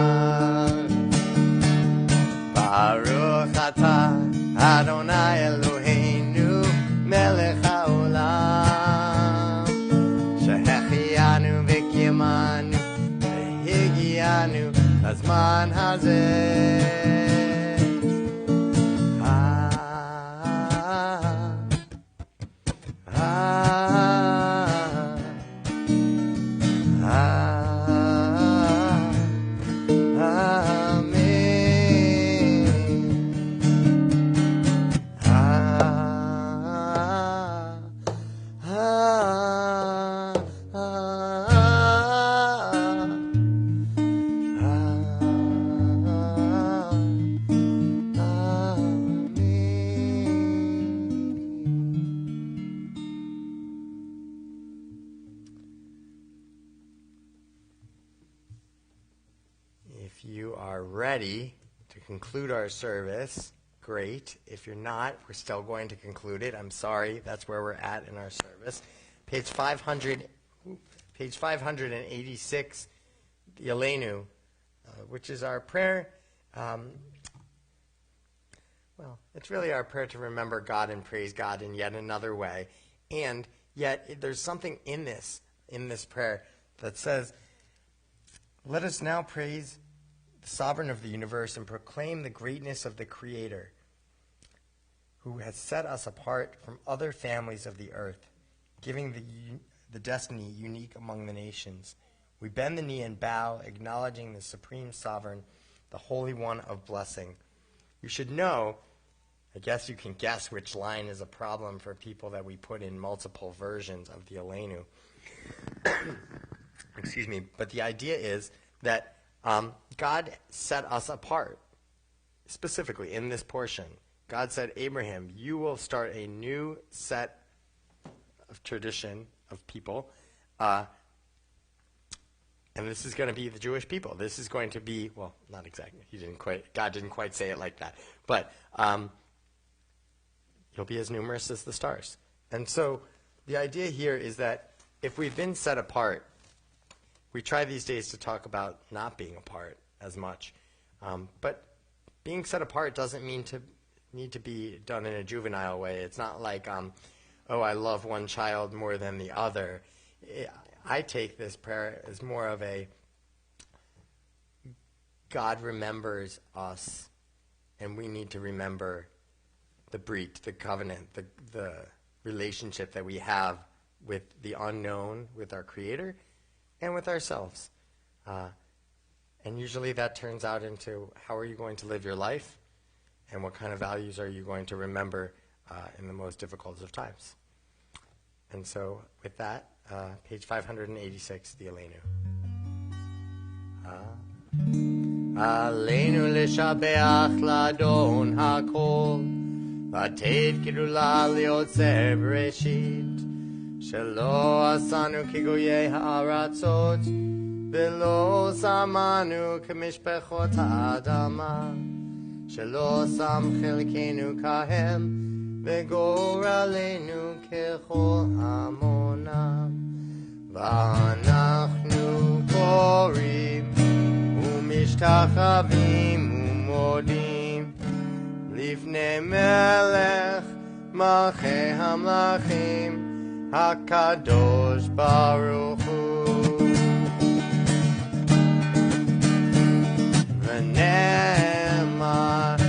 Baruch atah Adonai Eloheinu melech haolam shehechianu v'kiyamanu v'higianu lazman hazeh. If you are ready to conclude our service, great. If you're not, we're still going to conclude it. I'm sorry, that's where we're at in our service. Page 586, the Aleinu, which is our prayer. Well, it's really our prayer to remember God and praise God in yet another way. And yet there's something in this prayer that says, let us now praise the sovereign of the universe and proclaim the greatness of the Creator, who has set us apart from other families of the earth, giving the destiny unique among the nations. We bend the knee and bow, acknowledging the supreme sovereign, the Holy One of blessing. You should know, I guess you can guess which line is a problem for people that we put in multiple versions of the Aleinu. Excuse me, but the idea is that God set us apart, specifically in this portion. God said, Abraham, you will start a new set of tradition of people, and this is going to be the Jewish people. This is going to be, well, not exactly. God didn't quite say it like that, but you'll be as numerous as the stars. And so the idea here is that if we've been set apart, we try these days to talk about not being apart as much. But being set apart doesn't need to be done in a juvenile way. It's not like, I love one child more than the other. I take this prayer as more of a God remembers us, and we need to remember the brit, the covenant, the relationship that we have with the unknown, with our Creator, and with ourselves. And usually that turns out into how are you going to live your life, and what kind of values are you going to remember in the most difficult of times. And so with that, page 586, the Aleinu. Aleinu l'shabeach l'adon hakol, v'teit gidula liotzer b'reshit, שלא עשנו כגויי הארצות, ולא שמנו כמשפחות האדמה, שלא שם חלקנו כהם, וגורלנו ככל המונם. ואנחנו קוראים ומשתחווים ומודים לפני מלך מלכי המלכים, HaKadosh Baruch Hu. V'ne'emar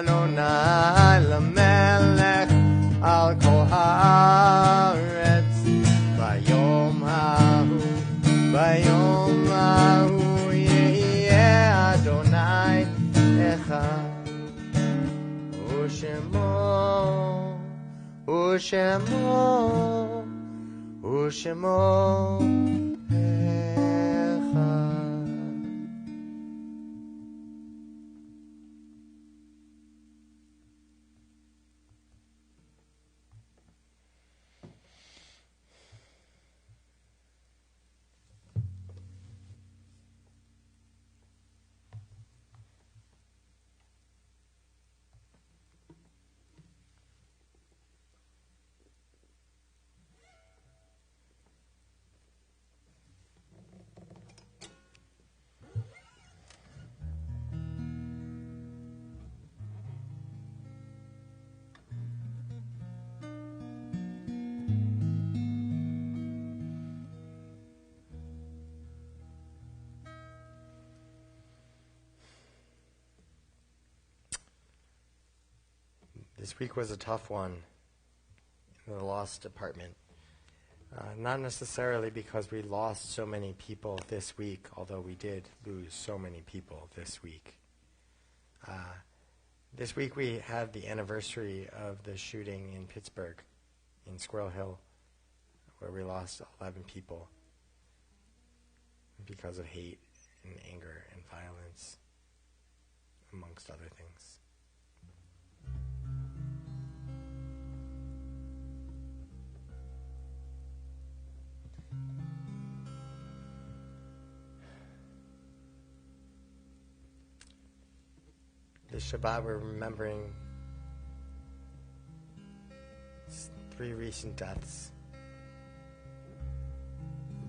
Adonai Lamelech al kol haaretz Vayom hahu yehieh Adonai echad U'shemo echad. This week was a tough one in the loss department. Not necessarily because we lost so many people this week, although we did lose so many people this week. This week we had the anniversary of the shooting in Pittsburgh, in Squirrel Hill, where we lost 11 people because of hate and anger and violence, amongst other things. This Shabbat we're remembering 3 recent deaths.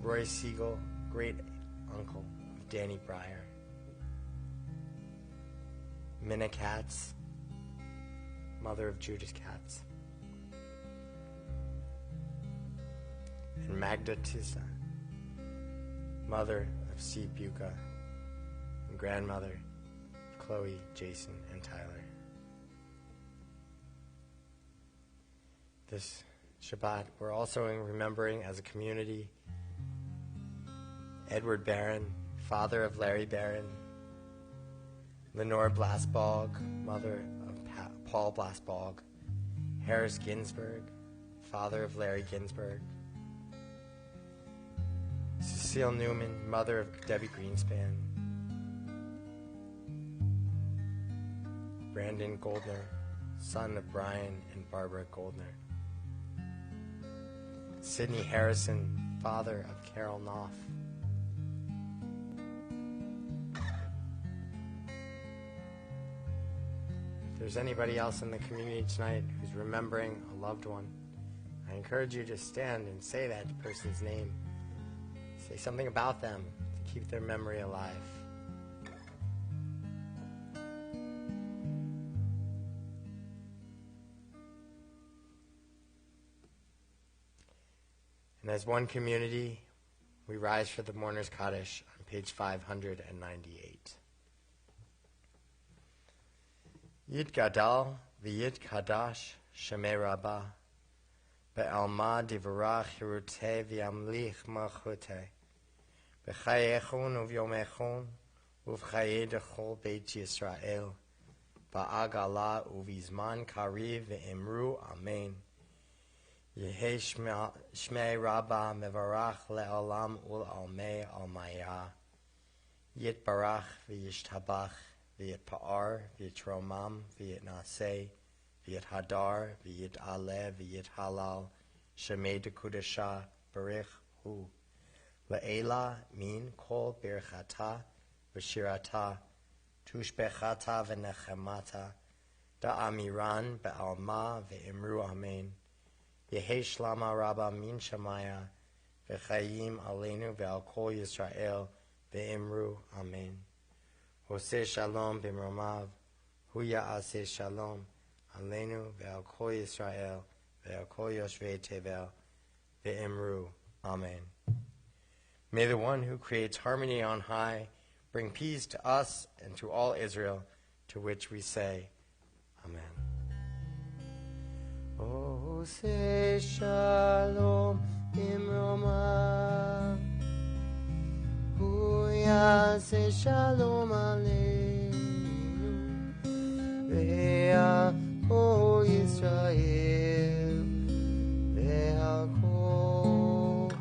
Roy Siegel, great uncle of Danny Breyer. Minna Katz, mother of Judas Katz. And Magda Tissa, mother of Steve Buca and grandmother of Chloe, Jason, and Tyler. This Shabbat, we're also remembering as a community Edward Barron, father of Larry Barron, Lenore Blasbog, mother of Paul Blasbog, Harris Ginsburg, father of Larry Ginsburg, Cecile Newman, mother of Debbie Greenspan, Brandon Goldner, son of Brian and Barbara Goldner, Sidney Harrison, father of Carol Knopf, if there's anybody else in the community tonight who's remembering a loved one, I encourage you to stand and say that person's name. Say something about them to keep their memory alive. And as one community, we rise for the Mourner's Kaddish on page 598. Yid Gadal v'Yid Kadash Shemei Rabbah Be'alma divrach hirutei v'yamlich malchutei B'chayechon uv'yomechon uv'chayei dechol Beit Yisrael Ba'agala uv'izman kariv v'imru Amen. Yehei Shmei Rabbah mevarach le'olam ul'almei almaya Yitbarach v'yishtabach v'yitpa'ar v'yitromam v'yitnaseh v'yithadar v'yitaleh v'yithalal Shemei dekudesha barich hu le'ela min kol birchata v'shirata tushbechata v'nechemata da'amiran be'alma v'imru amen. Yehei Shlama Rabbah min Shemaya v'chayim aleinu ve'al kol Yisrael ve'imru amen. Hoseh shalom b'mromav hu ya'aseh shalom aleinu ve'al kol Yisrael ve'al kol yoshvei tevel ve'imru amen. May the one who creates harmony on high bring peace to us and to all Israel, to which we say, Amen. Hoseh shalom b'mromav hu ya'aseh shalom aleinu ve'al kol Yisrael ve'al kol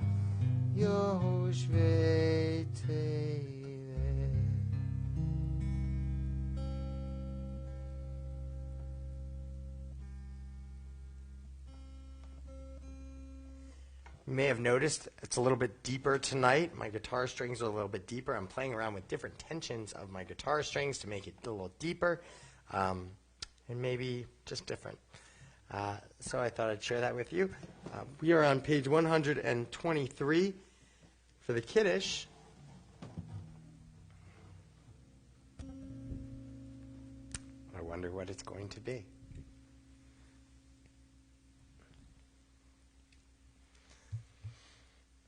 yoshvei tevel. You may have noticed it's a little bit deeper tonight. My guitar strings are a little bit deeper. I'm playing around with different tensions of my guitar strings to make it a little deeper and maybe just different. So I thought I'd share that with you. We are on page 123 for the Kiddush. I wonder what it's going to be.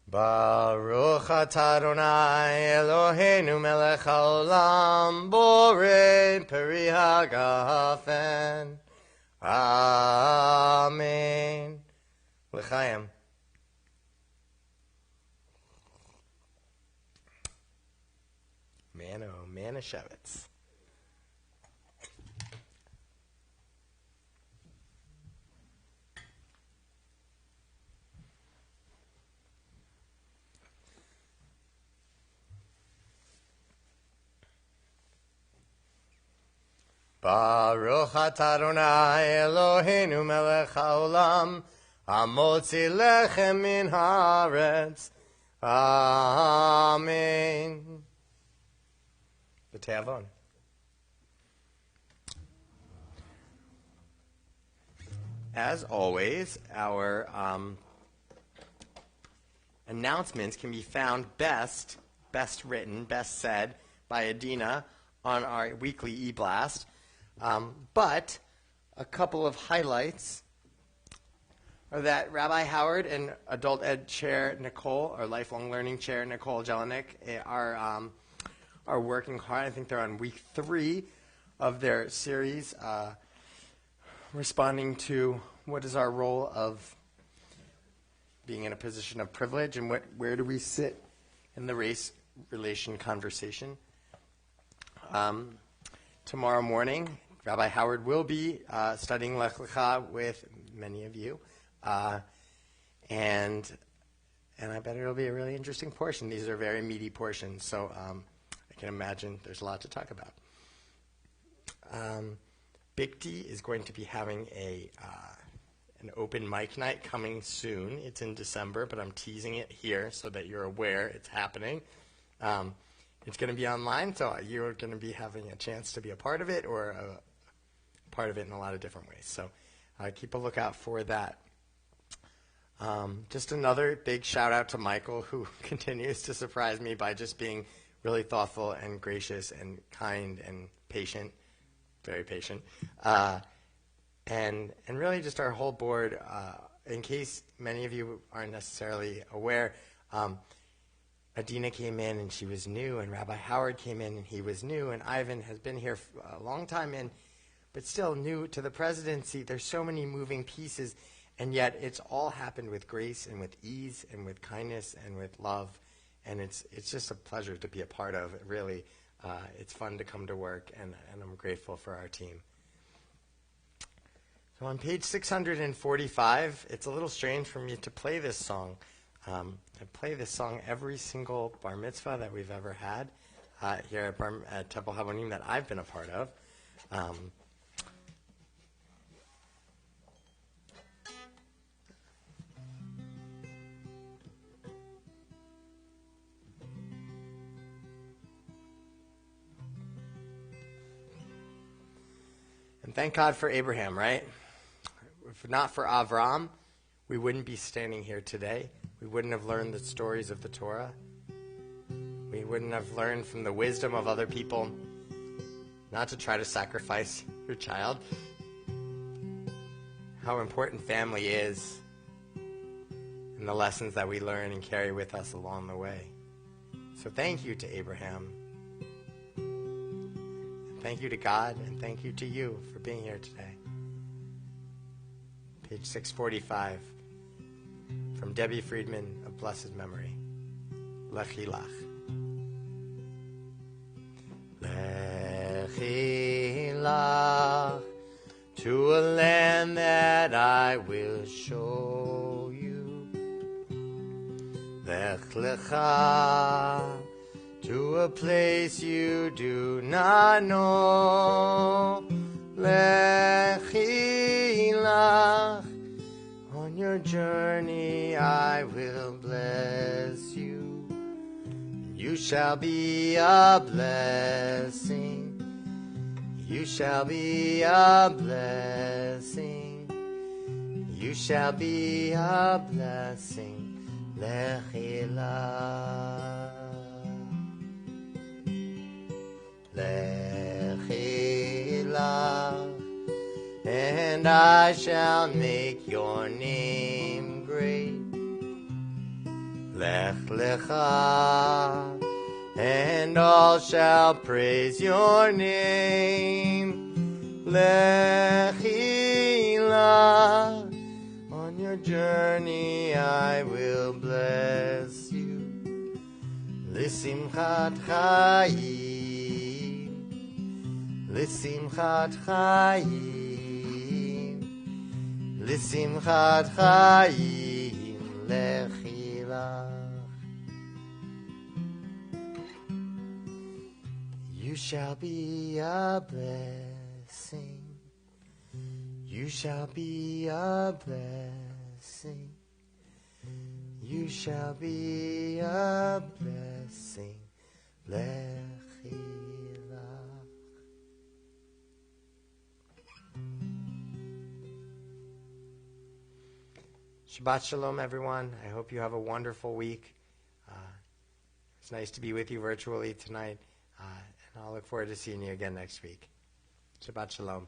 Baruch atah Adonai Eloheinu melech haolam borei peri hagafen Amen. L'chaim. Man, oh man of Shabbat. Baruch atah Adonai Eloheinu melech haolam hamotzi lechem min haaretz. Amen. B'teavon. As always, our announcements can be found best written, best said by Adina on our weekly e-blast. But a couple of highlights are that Rabbi Howard and Adult Ed Chair Nicole, or Lifelong Learning Chair Nicole Jelinek, are working hard. I think they're on week 3 of their series, responding to what is our role of being in a position of privilege and where do we sit in the race relation conversation. Tomorrow morning, Rabbi Howard will be studying Lech Lecha with many of you, and I bet it'll be a really interesting portion. These are very meaty portions, so I can imagine there's a lot to talk about. Big T is going to be having an open mic night coming soon. It's in December, but I'm teasing it here so that you're aware it's happening. It's going to be online, so you're going to be having a chance to be a part of it or a part of it in a lot of different ways. So keep a lookout for that. Just another big shout out to Michael, who continues to surprise me by just being really thoughtful and gracious and kind and patient, very patient. And really just our whole board, in case many of you aren't necessarily aware, Adina came in and she was new, and Rabbi Howard came in and he was new, and Ivan has been here a long time but still new to the presidency. There's so many moving pieces, and yet it's all happened with grace and with ease and with kindness and with love, and it's just a pleasure to be a part of. Really, it's fun to come to work, and I'm grateful for our team. So on page 645, it's a little strange for me to play this song. I play this song every single bar mitzvah that we've ever had here at Temple Habonim that I've been a part of. And thank God for Abraham, right? If not for Avram, we wouldn't be standing here today. We wouldn't have learned the stories of the Torah. We wouldn't have learned from the wisdom of other people not to try to sacrifice your child. How important family is and the lessons that we learn and carry with us along the way. So thank you to Abraham. Thank you to God, and thank you to you for being here today. Page 645, from Debbie Friedman of blessed memory. Lechi lach. Lechi lach, to a land that I will show you. Lech lecha, to a place you do not know. Lechi lach, on your journey I will bless you. You shall be a blessing. You shall be a blessing. You shall be a blessing. Lechi lach. Lechi lach, and I shall make your name great. Lech lecha, and all shall praise your name. Lechi L'simchat chayim, l'simchat chayim, l'simchat chayim lechilach. You shall be a blessing. You shall be a blessing. You shall be a blessing. Lechilach. Shabbat Shalom, everyone. I hope you have a wonderful week. It's nice to be with you virtually tonight. And I'll look forward to seeing you again next week. Shabbat Shalom.